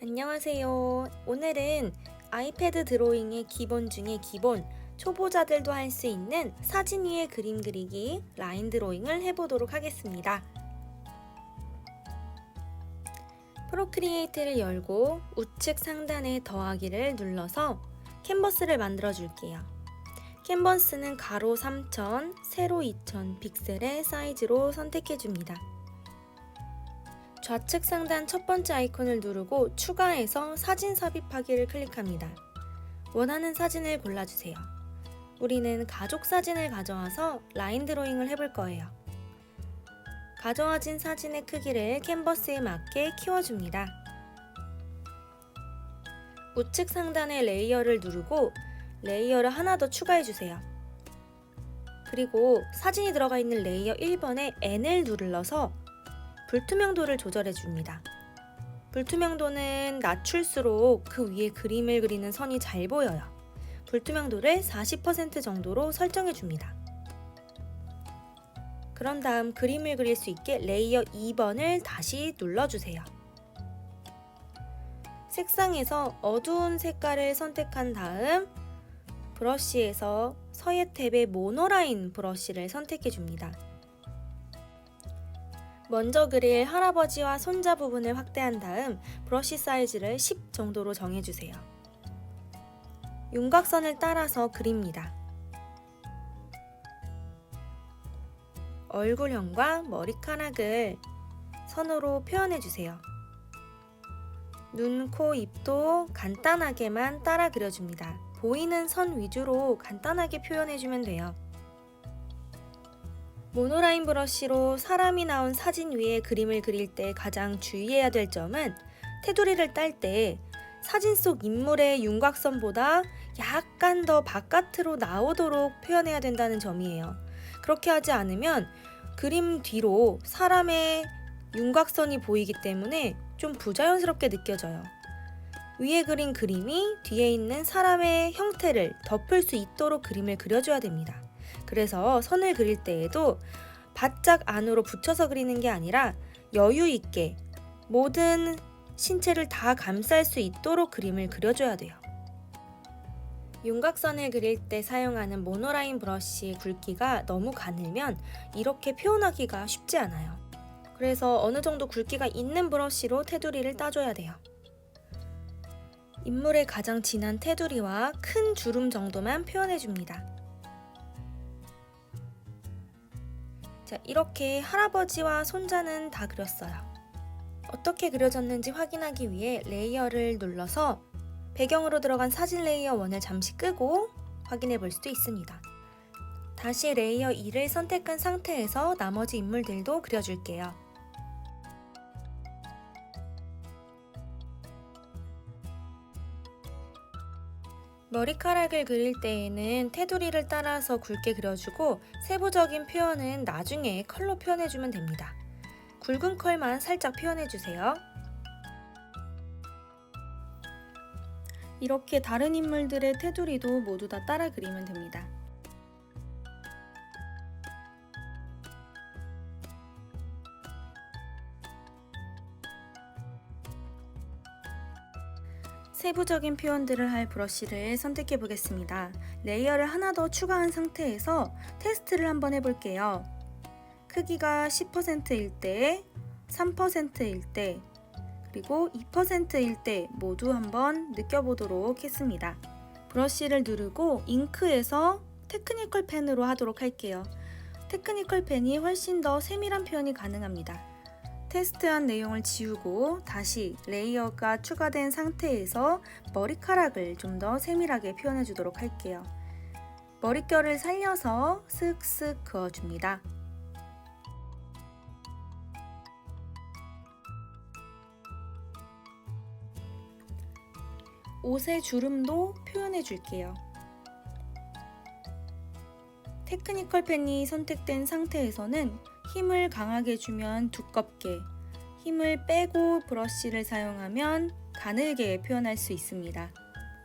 안녕하세요. 오늘은 아이패드 드로잉의 기본 중에 기본, 초보자들도 할 수 있는 사진 위에 그림 그리기 라인 드로잉을 해보도록 하겠습니다. 프로크리에이트를 열고 우측 상단에 더하기를 눌러서 캔버스를 만들어 줄게요. 캔버스는 가로 3000, 세로 2000 픽셀의 사이즈로 선택해 줍니다. 좌측 상단 첫 번째 아이콘을 누르고 추가해서 사진 삽입하기를 클릭합니다. 원하는 사진을 골라주세요. 우리는 가족 사진을 가져와서 라인 드로잉을 해볼 거예요. 가져와진 사진의 크기를 캔버스에 맞게 키워줍니다. 우측 상단의 레이어를 누르고 레이어를 하나 더 추가해주세요. 그리고 사진이 들어가 있는 레이어 1번에 N을 눌러서 불투명도를 조절해 줍니다. 불투명도는 낮출수록 그 위에 그림을 그리는 선이 잘 보여요. 불투명도를 40% 정도로 설정해 줍니다. 그런 다음 그림을 그릴 수 있게 레이어 2번을 다시 눌러주세요. 색상에서 어두운 색깔을 선택한 다음 브러쉬에서 서예 탭의 모노라인 브러쉬를 선택해 줍니다. 먼저 그릴 할아버지와 손자 부분을 확대한 다음 브러쉬 사이즈를 10 정도로 정해주세요. 윤곽선을 따라서 그립니다. 얼굴형과 머리카락을 선으로 표현해주세요. 눈, 코, 입도 간단하게만 따라 그려줍니다. 보이는 선 위주로 간단하게 표현해주면 돼요. 모노라인 브러쉬로 사람이 나온 사진 위에 그림을 그릴 때 가장 주의해야 될 점은 테두리를 딸 때 사진 속 인물의 윤곽선보다 약간 더 바깥으로 나오도록 표현해야 된다는 점이에요. 그렇게 하지 않으면 그림 뒤로 사람의 윤곽선이 보이기 때문에 좀 부자연스럽게 느껴져요. 위에 그린 그림이 뒤에 있는 사람의 형태를 덮을 수 있도록 그림을 그려줘야 됩니다. 그래서 선을 그릴 때에도 바짝 안으로 붙여서 그리는 게 아니라 여유 있게 모든 신체를 다 감쌀 수 있도록 그림을 그려줘야 돼요. 윤곽선을 그릴 때 사용하는 모노라인 브러쉬의 굵기가 너무 가늘면 이렇게 표현하기가 쉽지 않아요. 그래서 어느 정도 굵기가 있는 브러쉬로 테두리를 따줘야 돼요. 인물의 가장 진한 테두리와 큰 주름 정도만 표현해줍니다. 자, 이렇게 할아버지와 손자는 다 그렸어요. 어떻게 그려졌는지 확인하기 위해 레이어를 눌러서 배경으로 들어간 사진 레이어 1을 잠시 끄고 확인해 볼 수도 있습니다. 다시 레이어 2를 선택한 상태에서 나머지 인물들도 그려줄게요. 머리카락을 그릴 때에는 테두리를 따라서 굵게 그려주고 세부적인 표현은 나중에 컬로 표현해주면 됩니다. 굵은 컬만 살짝 표현해주세요. 이렇게 다른 인물들의 테두리도 모두 다 따라 그리면 됩니다. 세부적인 표현들을 할 브러쉬를 선택해 보겠습니다. 레이어를 하나 더 추가한 상태에서 테스트를 한번 해볼게요. 크기가 10%일 때, 3%일 때, 그리고 2%일 때 모두 한번 느껴보도록 했습니다. 브러쉬를 누르고 잉크에서 테크니컬 펜으로 하도록 할게요. 테크니컬 펜이 훨씬 더 세밀한 표현이 가능합니다. 테스트한 내용을 지우고 다시 레이어가 추가된 상태에서 머리카락을 좀 더 세밀하게 표현해 주도록 할게요. 머릿결을 살려서 쓱쓱 그어줍니다. 옷의 주름도 표현해 줄게요. 테크니컬 펜이 선택된 상태에서는 힘을 강하게 주면 두껍게, 힘을 빼고 브러쉬를 사용하면 가늘게 표현할 수 있습니다.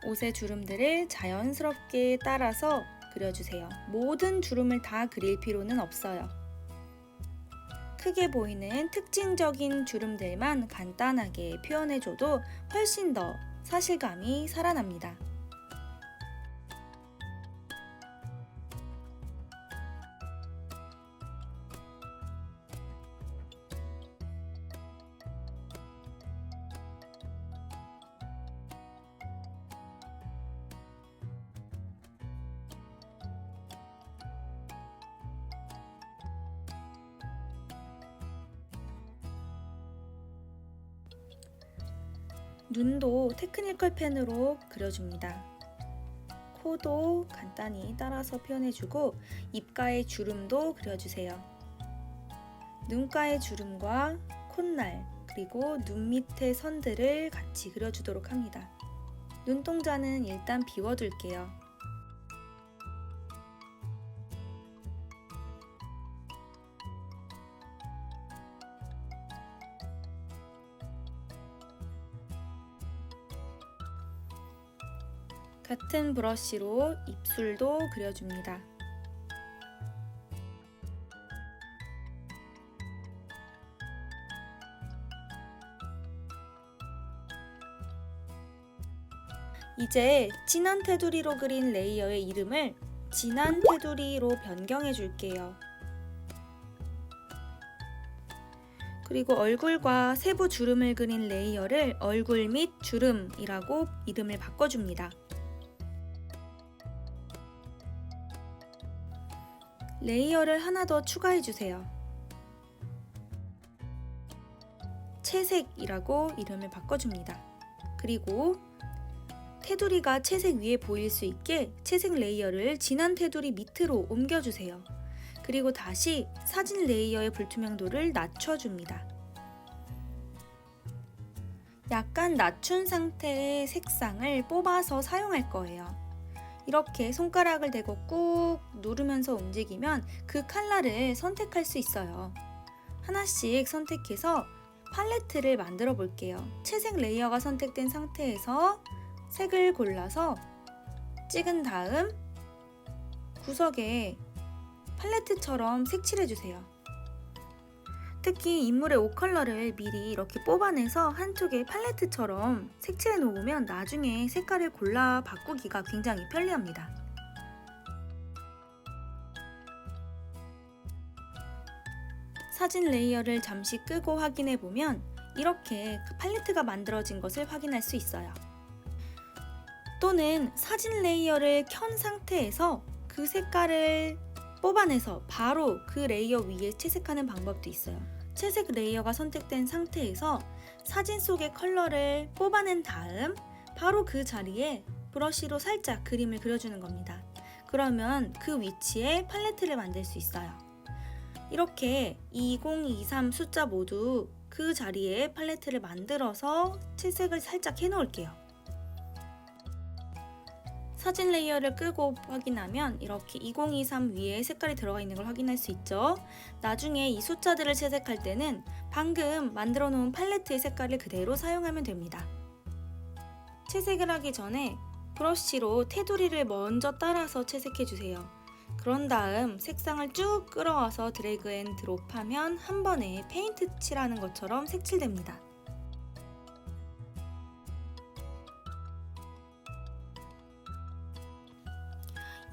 옷의 주름들을 자연스럽게 따라서 그려주세요. 모든 주름을 다 그릴 필요는 없어요. 크게 보이는 특징적인 주름들만 간단하게 표현해줘도 훨씬 더 사실감이 살아납니다. 눈도 테크니컬 펜으로 그려줍니다. 코도 간단히 따라서 표현해주고 입가의 주름도 그려주세요. 눈가의 주름과 콧날 그리고 눈 밑의 선들을 같이 그려주도록 합니다. 눈동자는 일단 비워둘게요. 같은 브러쉬로 입술도 그려줍니다. 이제 진한 테두리로 그린 레이어의 이름을 진한 테두리로 변경해 줄게요. 그리고 얼굴과 세부 주름을 그린 레이어를 얼굴 및 주름이라고 이름을 바꿔줍니다. 레이어를 하나 더 추가해주세요. 채색이라고 이름을 바꿔줍니다. 그리고 테두리가 채색 위에 보일 수 있게 채색 레이어를 진한 테두리 밑으로 옮겨주세요. 그리고 다시 사진 레이어의 불투명도를 낮춰줍니다. 약간 낮춘 상태의 색상을 뽑아서 사용할 거예요. 이렇게 손가락을 대고 꾹 누르면서 움직이면 그 컬러를 선택할 수 있어요. 하나씩 선택해서 팔레트를 만들어 볼게요. 채색 레이어가 선택된 상태에서 색을 골라서 찍은 다음 구석에 팔레트처럼 색칠해주세요. 특히 인물의 옷 컬러를 미리 이렇게 뽑아내서 한쪽에 팔레트처럼 색칠해 놓으면 나중에 색깔을 골라 바꾸기가 굉장히 편리합니다. 사진 레이어를 잠시 끄고 확인해 보면 이렇게 팔레트가 만들어진 것을 확인할 수 있어요. 또는 사진 레이어를 켠 상태에서 그 색깔을 뽑아내서 바로 그 레이어 위에 채색하는 방법도 있어요. 채색 레이어가 선택된 상태에서 사진 속의 컬러를 뽑아낸 다음 바로 그 자리에 브러쉬로 살짝 그림을 그려주는 겁니다. 그러면 그 위치에 팔레트를 만들 수 있어요. 이렇게 2023 숫자 모두 그 자리에 팔레트를 만들어서 채색을 살짝 해놓을게요. 사진 레이어를 끄고 확인하면 이렇게 2023 위에 색깔이 들어가 있는 걸 확인할 수 있죠. 나중에 이 숫자들을 채색할 때는 방금 만들어 놓은 팔레트의 색깔을 그대로 사용하면 됩니다. 채색을 하기 전에 브러쉬로 테두리를 먼저 따라서 채색해 주세요. 그런 다음 색상을 쭉 끌어와서 드래그 앤 드롭하면 한 번에 페인트 칠하는 것처럼 색칠됩니다.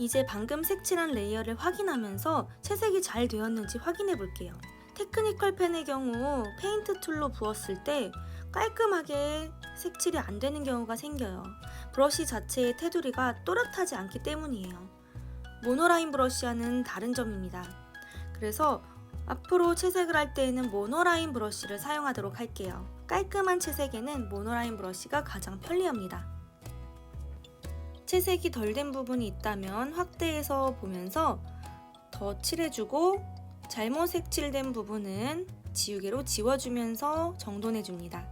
이제 방금 색칠한 레이어를 확인하면서 채색이 잘 되었는지 확인해 볼게요. 테크니컬 펜의 경우 페인트 툴로 부었을 때 깔끔하게 색칠이 안 되는 경우가 생겨요. 브러쉬 자체의 테두리가 또렷하지 않기 때문이에요. 모노라인 브러쉬와는 다른 점입니다. 그래서 앞으로 채색을 할 때에는 모노라인 브러쉬를 사용하도록 할게요. 깔끔한 채색에는 모노라인 브러쉬가 가장 편리합니다. 채색이 덜 된 부분이 있다면 확대해서 보면서 더 칠해주고 잘못 색칠된 부분은 지우개로 지워주면서 정돈해줍니다.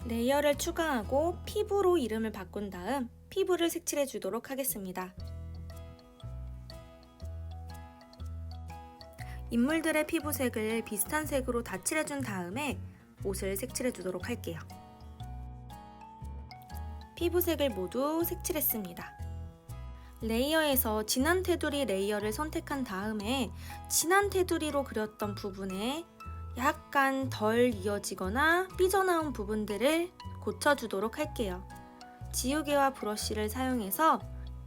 레이어를 추가하고 피부로 이름을 바꾼 다음 피부를 색칠해주도록 하겠습니다. 인물들의 피부색을 비슷한 색으로 다 칠해준 다음에 옷을 색칠해주도록 할게요. 피부색을 모두 색칠했습니다. 레이어에서 진한 테두리 레이어를 선택한 다음에 진한 테두리로 그렸던 부분에 약간 덜 이어지거나 삐져나온 부분들을 고쳐주도록 할게요. 지우개와 브러쉬를 사용해서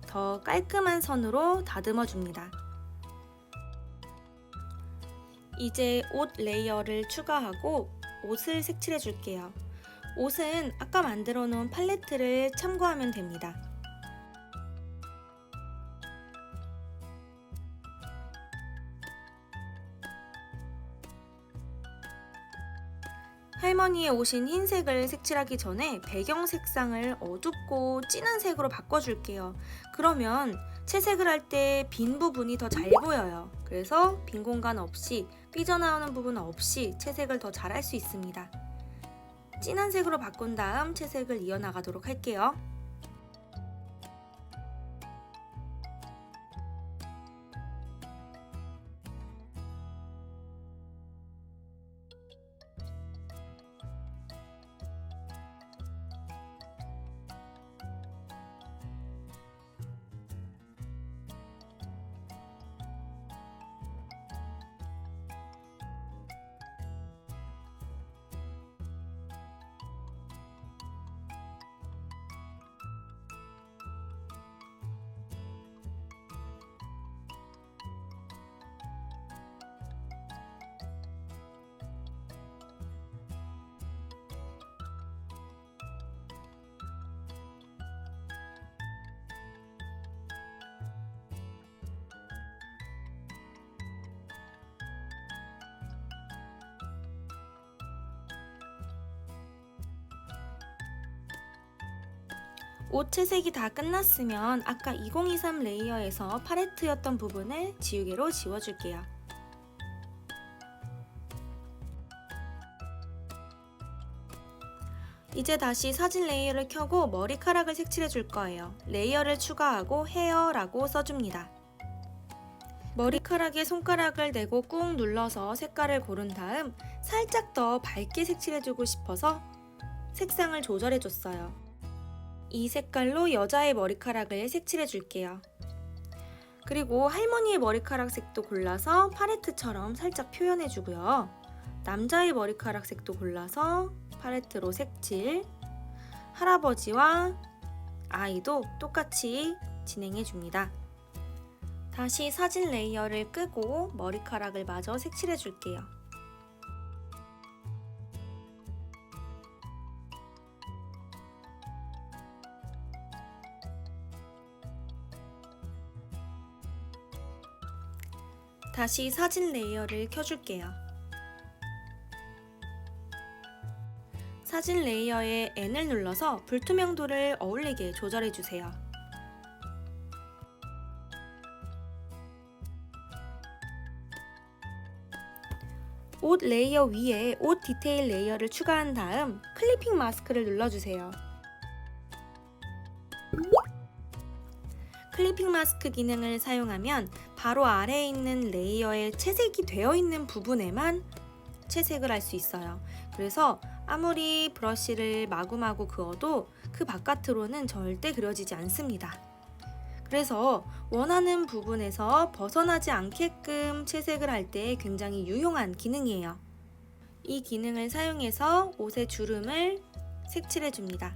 더 깔끔한 선으로 다듬어 줍니다. 이제 옷 레이어를 추가하고 옷을 색칠해 줄게요. 옷은 아까 만들어 놓은 팔레트를 참고하면 됩니다. 할머니의 옷인 흰색을 색칠하기 전에 배경 색상을 어둡고 진한 색으로 바꿔줄게요. 그러면 채색을 할 때 빈 부분이 더 잘 보여요. 그래서 빈 공간 없이 삐져나오는 부분 없이 채색을 더 잘 할 수 있습니다. 진한 색으로 바꾼 다음 채색을 이어나가도록 할게요. 옷 채색이 다 끝났으면 아까 2023 레이어에서 팔레트였던 부분을 지우개로 지워줄게요. 이제 다시 사진 레이어를 켜고 머리카락을 색칠해 줄 거예요. 레이어를 추가하고 헤어라고 써줍니다. 머리카락에 손가락을 대고 꾹 눌러서 색깔을 고른 다음 살짝 더 밝게 색칠해주고 싶어서 색상을 조절해줬어요. 이 색깔로 여자의 머리카락을 색칠해 줄게요. 그리고 할머니의 머리카락 색도 골라서 팔레트처럼 살짝 표현해 주고요. 남자의 머리카락 색도 골라서 팔레트로 색칠. 할아버지와 아이도 똑같이 진행해 줍니다. 다시 사진 레이어를 끄고 머리카락을 마저 색칠해 줄게요. 다시 사진 레이어를 켜줄게요. 사진 레이어에 N을 눌러서 불투명도를 어울리게 조절해주세요. 옷 레이어 위에 옷 디테일 레이어를 추가한 다음 클리핑 마스크를 눌러주세요. 클리핑 마스크 기능을 사용하면 바로 아래에 있는 레이어에 채색이 되어 있는 부분에만 채색을 할 수 있어요. 그래서 아무리 브러쉬를 마구마구 그어도 그 바깥으로는 절대 그려지지 않습니다. 그래서 원하는 부분에서 벗어나지 않게끔 채색을 할 때 굉장히 유용한 기능이에요. 이 기능을 사용해서 옷의 주름을 색칠해 줍니다.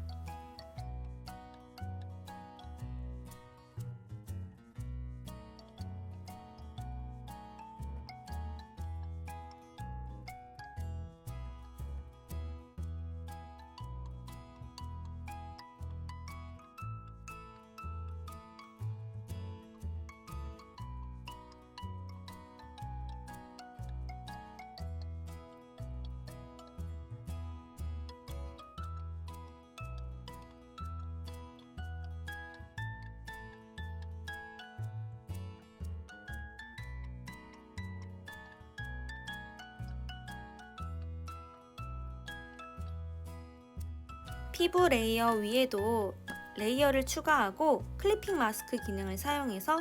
피부 레이어 위에도 레이어를 추가하고 클리핑 마스크 기능을 사용해서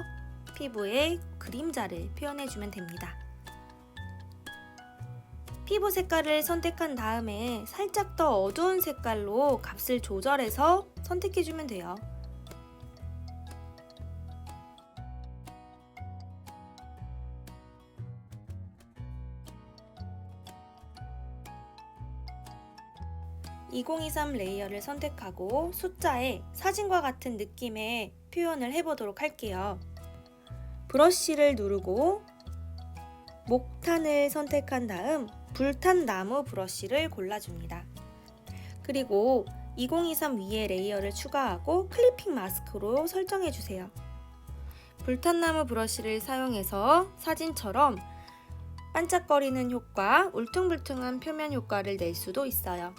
피부에 그림자를 표현해주면 됩니다. 피부 색깔을 선택한 다음에 살짝 더 어두운 색깔로 값을 조절해서 선택해주면 돼요. (2023) 레이어를 선택하고 숫자에 사진과 같은 느낌의 표현을 해보도록 할게요. 브러쉬를 누르고 목탄을 선택한 다음 불탄 나무 브러쉬를 골라줍니다. 그리고 (2023) 위에 레이어를 추가하고 클리핑 마스크로 설정해주세요. 불탄 나무 브러쉬를 사용해서 사진처럼 반짝거리는 효과, 울퉁불퉁한 표면 효과를 낼 수도 있어요.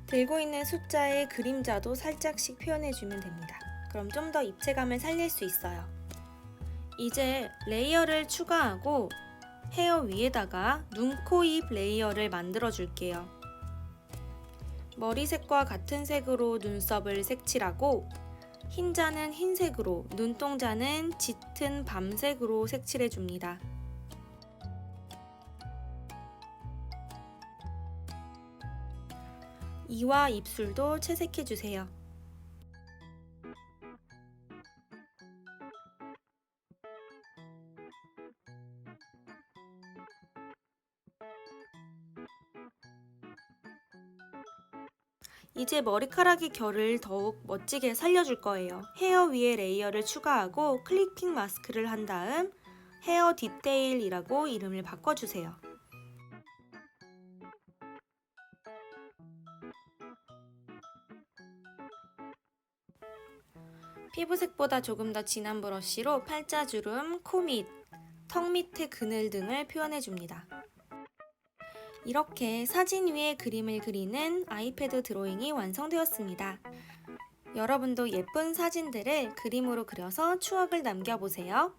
들고 있는 숫자의 그림자도 살짝씩 표현해주면 됩니다. 그럼 좀 더 입체감을 살릴 수 있어요. 이제 레이어를 추가하고 헤어 위에다가 눈, 코, 입 레이어를 만들어 줄게요. 머리색과 같은 색으로 눈썹을 색칠하고 흰자는 흰색으로, 눈동자는 짙은 밤색으로 색칠해 줍니다. 이와 입술도 채색해 주세요. 이제 머리카락의 결을 더욱 멋지게 살려줄 거예요. 헤어 위에 레이어를 추가하고 클리핑 마스크를 한 다음 헤어 디테일이라고 이름을 바꿔주세요. 피부색보다 조금 더 진한 브러쉬로 팔자주름, 코 밑, 턱 밑의 그늘 등을 표현해줍니다. 이렇게 사진 위에 그림을 그리는 아이패드 드로잉이 완성되었습니다. 여러분도 예쁜 사진들을 그림으로 그려서 추억을 남겨보세요.